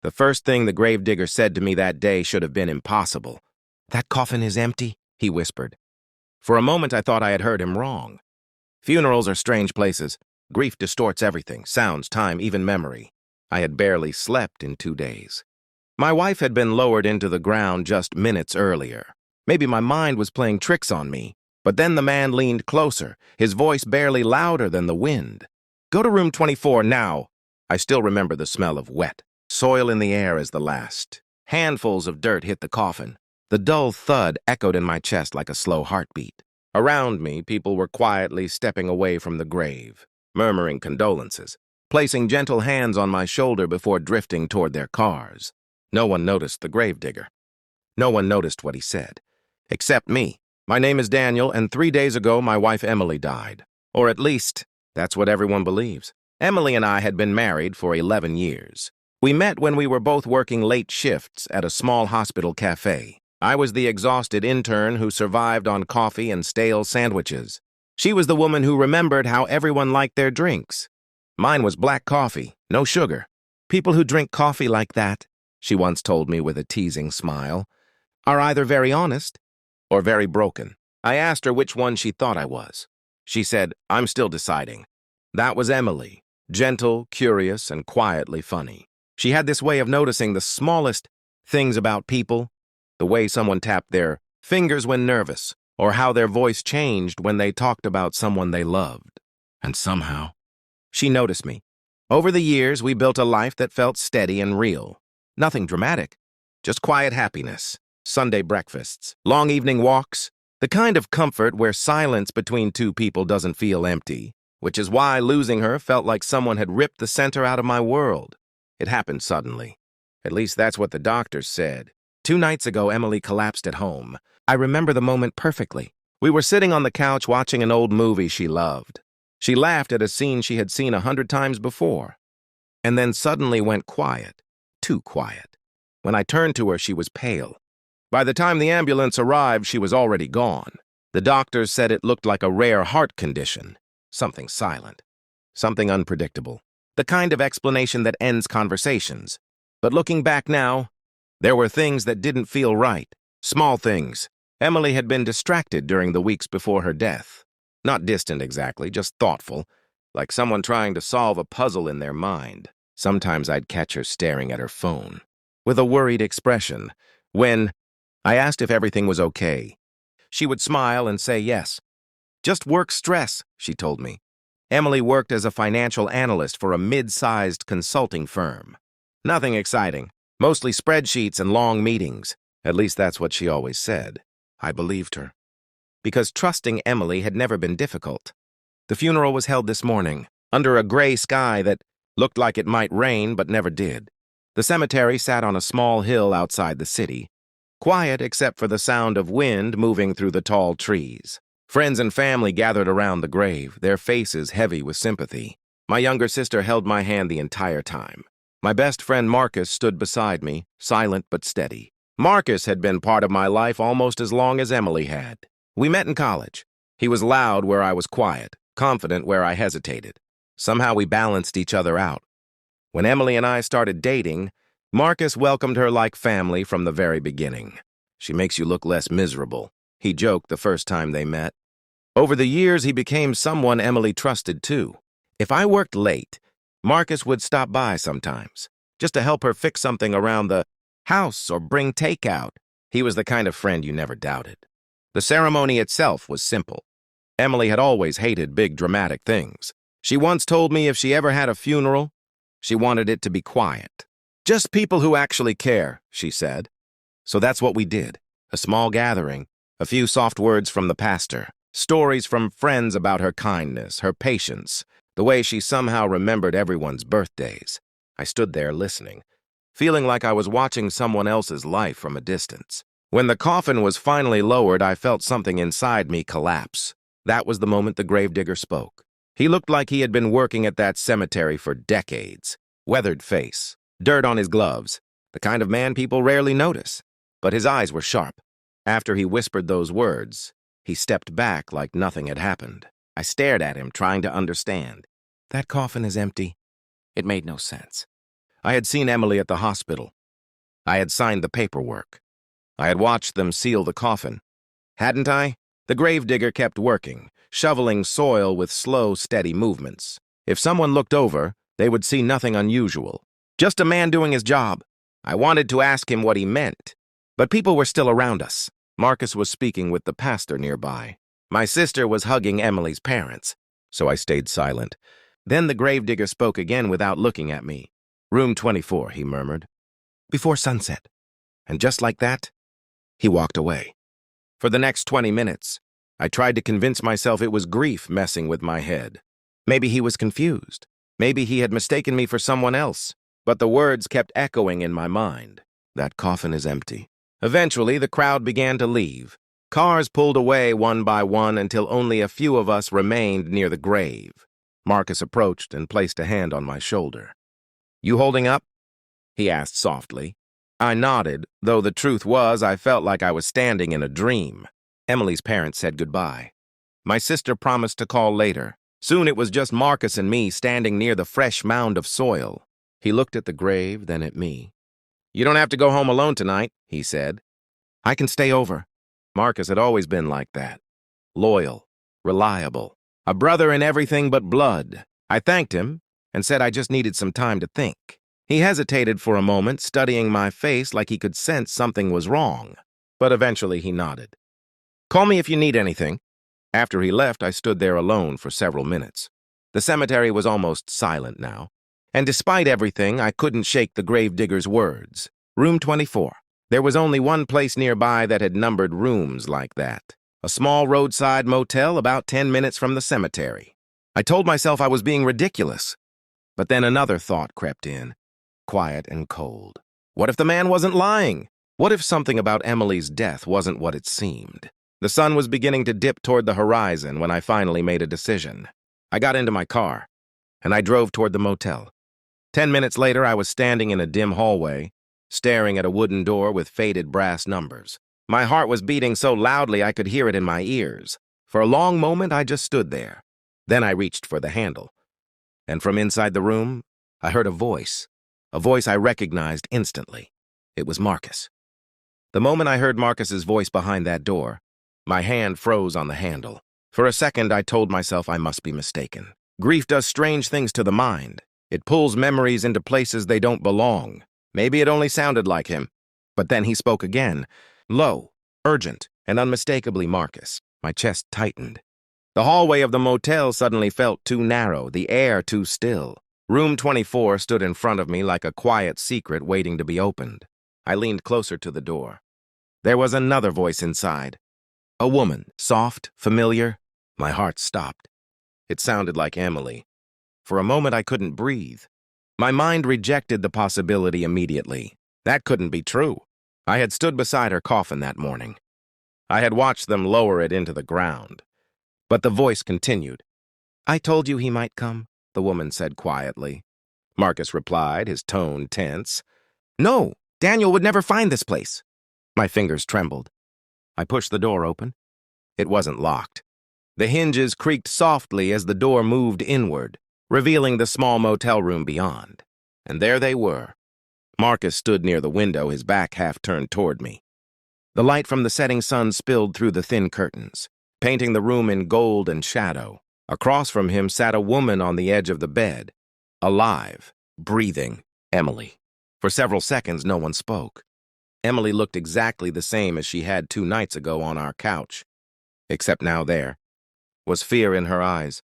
The first thing the gravedigger said to me that day should have been impossible. "That coffin is empty," he whispered. For a moment I thought I had heard him wrong. Funerals are strange places. Grief distorts everything, sounds, time, even memory. I had barely slept in 2 days. My wife had been lowered into the ground just minutes earlier. Maybe my mind was playing tricks on me, but then the man leaned closer, his voice barely louder than the wind. "Go to room 24 now." I still remember the smell of wet soil in the air as the last handfuls of dirt hit the coffin. The dull thud echoed in my chest like a slow heartbeat. Around me, people were quietly stepping away from the grave, murmuring condolences, placing gentle hands on my shoulder before drifting toward their cars. No one noticed the gravedigger. No one noticed what he said. Except me. "My name is Daniel, and 3 days ago my wife Emily died. Or at least, that's what everyone believes. Emily and I had been married for 11 years. We met when we were both working late shifts at a small hospital cafe. I was the exhausted intern who survived on coffee and stale sandwiches. She was the woman who remembered how everyone liked their drinks. Mine was black coffee, no sugar. "People who drink coffee like that," she once told me with a teasing smile, "are either very honest or very broken." I asked her which one she thought I was. She said, "I'm still deciding." That was Emily, gentle, curious, and quietly funny. She had this way of noticing the smallest things about people, the way someone tapped their fingers when nervous, or how their voice changed when they talked about someone they loved. And somehow, she noticed me. Over the years, we built a life that felt steady and real. Nothing dramatic, just quiet happiness, Sunday breakfasts, long evening walks, the kind of comfort where silence between two people doesn't feel empty, which is why losing her felt like someone had ripped the center out of my world. It happened suddenly. At least that's what the doctors said. 2 nights ago, Emily collapsed at home. I remember the moment perfectly. We were sitting on the couch watching an old movie she loved. She laughed at a scene she had seen 100 times before, and then suddenly went quiet, too quiet. When I turned to her, she was pale. By the time the ambulance arrived, she was already gone. The doctors said it looked like a rare heart condition, something silent, something unpredictable, the kind of explanation that ends conversations. But looking back now, there were things that didn't feel right, small things. Emily had been distracted during the weeks before her death. Not distant exactly, just thoughtful, like someone trying to solve a puzzle in their mind. Sometimes I'd catch her staring at her phone, with a worried expression. When I asked if everything was okay, she would smile and say yes. "Just work stress," she told me. Emily worked as a financial analyst for a mid-sized consulting firm. Nothing exciting, mostly spreadsheets and long meetings. At least that's what she always said. I believed her, because trusting Emily had never been difficult. The funeral was held this morning, under a gray sky that looked like it might rain but never did. The cemetery sat on a small hill outside the city, quiet except for the sound of wind moving through the tall trees. Friends and family gathered around the grave, their faces heavy with sympathy. My younger sister held my hand the entire time. My best friend Marcus stood beside me, silent but steady. Marcus had been part of my life almost as long as Emily had. We met in college. He was loud where I was quiet, confident where I hesitated. Somehow we balanced each other out. When Emily and I started dating, Marcus welcomed her like family from the very beginning. "She makes you look less miserable," he joked the first time they met. Over the years, he became someone Emily trusted too. If I worked late, Marcus would stop by sometimes, just to help her fix something around the house or bring takeout. He was the kind of friend you never doubted. The ceremony itself was simple. Emily had always hated big, dramatic things. She once told me if she ever had a funeral, she wanted it to be quiet. "Just people who actually care," she said. So that's what we did. A small gathering, a few soft words from the pastor, stories from friends about her kindness, her patience, the way she somehow remembered everyone's birthdays. I stood there listening, feeling like I was watching someone else's life from a distance. When the coffin was finally lowered, I felt something inside me collapse. That was the moment the gravedigger spoke. He looked like he had been working at that cemetery for decades. Weathered face, dirt on his gloves, the kind of man people rarely notice. But his eyes were sharp. After he whispered those words, he stepped back like nothing had happened. I stared at him, trying to understand. "That coffin is empty." It made no sense. I had seen Emily at the hospital. I had signed the paperwork. I had watched them seal the coffin. Hadn't I? The gravedigger kept working, shoveling soil with slow, steady movements. If someone looked over, they would see nothing unusual. Just a man doing his job. I wanted to ask him what he meant. But people were still around us. Marcus was speaking with the pastor nearby. My sister was hugging Emily's parents, so I stayed silent. Then the gravedigger spoke again without looking at me. "Room 24, he murmured. "Before sunset." And just like that, he walked away. For the next 20 minutes, I tried to convince myself it was grief messing with my head. Maybe he was confused. Maybe he had mistaken me for someone else. But the words kept echoing in my mind. That coffin is empty. Eventually, the crowd began to leave. Cars pulled away one by one until only a few of us remained near the grave. Marcus approached and placed a hand on my shoulder. "You holding up?" he asked softly. I nodded, though the truth was I felt like I was standing in a dream. Emily's parents said goodbye. My sister promised to call later. Soon it was just Marcus and me standing near the fresh mound of soil. He looked at the grave, then at me. "You don't have to go home alone tonight," he said. "I can stay over." Marcus had always been like that. Loyal, reliable, a brother in everything but blood. I thanked him and said I just needed some time to think. He hesitated for a moment, studying my face like he could sense something was wrong. But eventually he nodded. "Call me if you need anything." After he left, I stood there alone for several minutes. The cemetery was almost silent now. And despite everything, I couldn't shake the gravedigger's words. Room 24. There was only one place nearby that had numbered rooms like that. A small roadside motel about 10 minutes from the cemetery. I told myself I was being ridiculous. But then another thought crept in, quiet and cold. What if the man wasn't lying? What if something about Emily's death wasn't what it seemed? The sun was beginning to dip toward the horizon when I finally made a decision. I got into my car, and I drove toward the motel. 10 minutes later, I was standing in a dim hallway, staring at a wooden door with faded brass numbers. My heart was beating so loudly I could hear it in my ears. For a long moment, I just stood there. Then I reached for the handle. And from inside the room, I heard a voice I recognized instantly. It was Marcus. The moment I heard Marcus's voice behind that door, my hand froze on the handle. For a second, I told myself I must be mistaken. Grief does strange things to the mind. It pulls memories into places they don't belong. Maybe it only sounded like him. But then he spoke again, low, urgent, and unmistakably Marcus. My chest tightened. The hallway of the motel suddenly felt too narrow, the air too still. Room 24 stood in front of me like a quiet secret waiting to be opened. I leaned closer to the door. There was another voice inside. A woman, soft, familiar. My heart stopped. It sounded like Emily. For a moment, I couldn't breathe. My mind rejected the possibility immediately. That couldn't be true. I had stood beside her coffin that morning. I had watched them lower it into the ground. But the voice continued. "I told you he might come," the woman said quietly. Marcus replied, his tone tense. "No, Daniel would never find this place." My fingers trembled. I pushed the door open. It wasn't locked. The hinges creaked softly as the door moved inward, revealing the small motel room beyond. And there they were. Marcus stood near the window, his back half turned toward me. The light from the setting sun spilled through the thin curtains, painting the room in gold and shadow. Across from him sat a woman on the edge of the bed, alive, breathing, Emily. For several seconds, no one spoke. Emily looked exactly the same as she had 2 nights ago on our couch, except now there was fear in her eyes.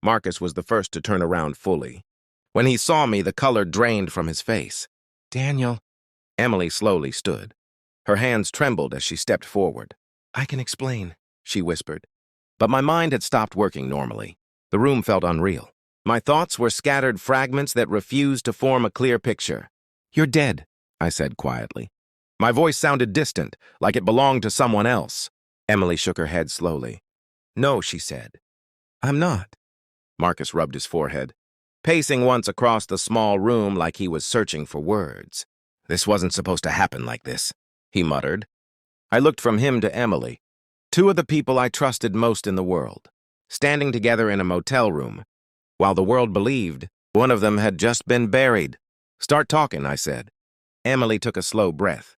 Marcus was the first to turn around fully. When he saw me, the color drained from his face. "Daniel." Emily slowly stood. Her hands trembled as she stepped forward. "I can explain," she whispered. But my mind had stopped working normally. The room felt unreal. My thoughts were scattered fragments that refused to form a clear picture. "You're dead," I said quietly. My voice sounded distant, like it belonged to someone else. Emily shook her head slowly. "No," she said. "I'm not." Marcus rubbed his forehead, pacing once across the small room like he was searching for words. "This wasn't supposed to happen like this," he muttered. I looked from him to Emily, 2 of the people I trusted most in the world, standing together in a motel room, while the world believed one of them had just been buried. Start talking, I said. Emily took a slow breath.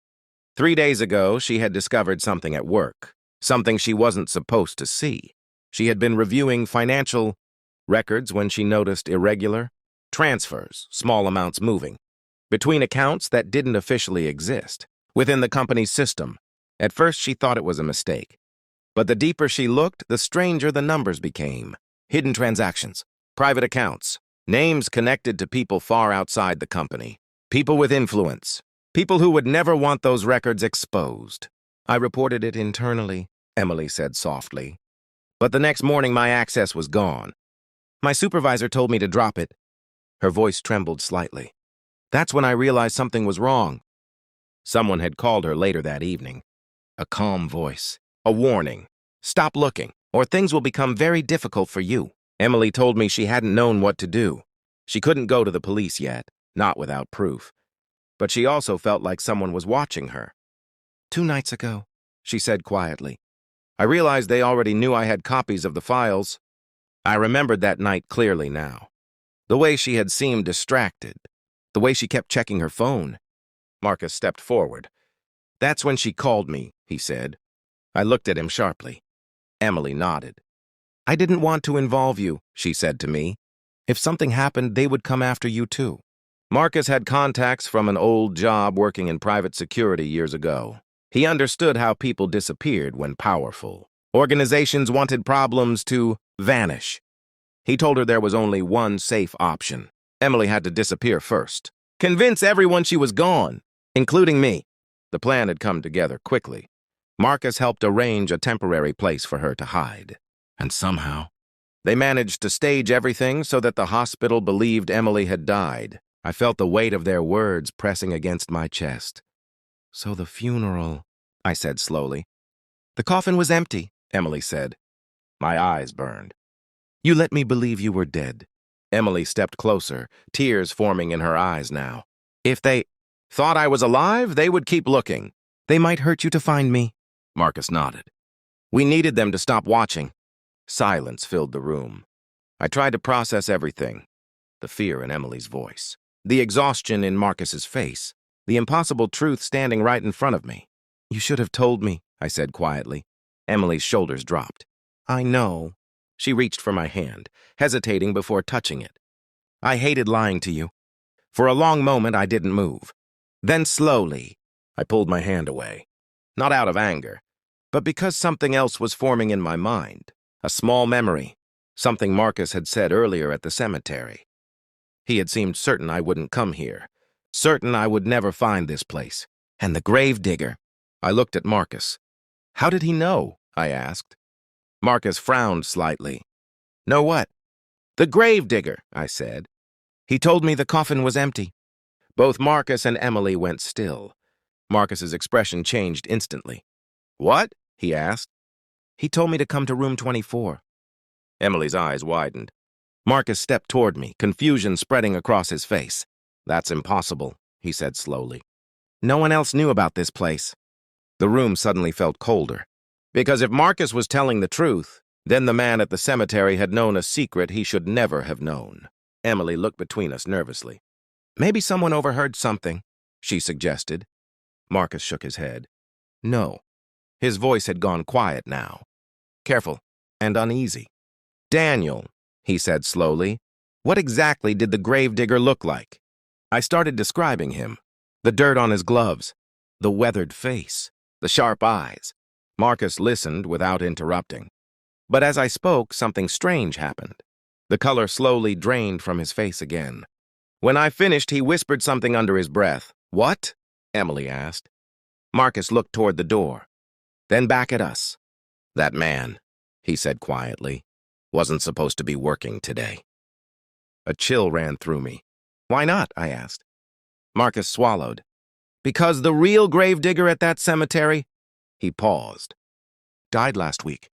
3 days ago, she had discovered something at work, something she wasn't supposed to see. She had been reviewing financial records when she noticed irregular transfers, small amounts moving, between accounts that didn't officially exist, within the company's system. At first, she thought it was a mistake. But the deeper she looked, the stranger the numbers became. Hidden transactions, private accounts, names connected to people far outside the company, people with influence, people who would never want those records exposed. I reported it internally, Emily said softly. But the next morning, my access was gone. My supervisor told me to drop it. Her voice trembled slightly. That's when I realized something was wrong. Someone had called her later that evening. A calm voice. A warning. Stop looking, or things will become very difficult for you. Emily told me she hadn't known what to do. She couldn't go to the police yet, not without proof. But she also felt like someone was watching her. 2 nights ago, she said quietly. I realized they already knew I had copies of the files. I remembered that night clearly now. The way she had seemed distracted. The way she kept checking her phone. Marcus stepped forward. That's when she called me, he said. I looked at him sharply. Emily nodded. I didn't want to involve you, she said to me. If something happened, they would come after you too. Marcus had contacts from an old job working in private security years ago. He understood how people disappeared when powerful. Organizations wanted problems to vanish. He told her there was only one safe option. Emily had to disappear first. Convince everyone she was gone, including me. The plan had come together quickly. Marcus helped arrange a temporary place for her to hide. And somehow, they managed to stage everything so that the hospital believed Emily had died. I felt the weight of their words pressing against my chest. So the funeral, I said slowly. The coffin was empty, Emily said. My eyes burned. You let me believe you were dead. Emily stepped closer, tears forming in her eyes now. If they thought I was alive, they would keep looking. They might hurt you to find me. Marcus nodded. We needed them to stop watching. Silence filled the room. I tried to process everything. The fear in Emily's voice. The exhaustion in Marcus's face. The impossible truth standing right in front of me. You should have told me, I said quietly. Emily's shoulders dropped. I know. She reached for my hand, hesitating before touching it. I hated lying to you. For a long moment, I didn't move. Then slowly, I pulled my hand away. Not out of anger, but because something else was forming in my mind. A small memory, something Marcus had said earlier at the cemetery. He had seemed certain I wouldn't come here, certain I would never find this place. And the Gravedigger. I looked at Marcus. How did he know? I asked. Marcus frowned slightly. Know what? The Gravedigger, I said. He told me the coffin was empty. Both Marcus and Emily went still. Marcus's expression changed instantly. What? He asked. He told me to come to room 24. Emily's eyes widened. Marcus stepped toward me, confusion spreading across his face. That's impossible, he said slowly. No one else knew about this place. The room suddenly felt colder. Because if Marcus was telling the truth, then the man at the cemetery had known a secret he should never have known. Emily looked between us nervously. Maybe someone overheard something, she suggested. Marcus shook his head. No. His voice had gone quiet now. Careful and uneasy. Daniel, he said slowly, what exactly did the Gravedigger look like? I started describing him. The dirt on his gloves, the weathered face, the sharp eyes. Marcus listened without interrupting. But as I spoke, something strange happened. The color slowly drained from his face again. When I finished, he whispered something under his breath. What? Emily asked. Marcus looked toward the door, then back at us. That man, he said quietly, wasn't supposed to be working today. A chill ran through me. Why not? I asked. Marcus swallowed. Because the real Gravedigger at that cemetery? He paused. Died last week.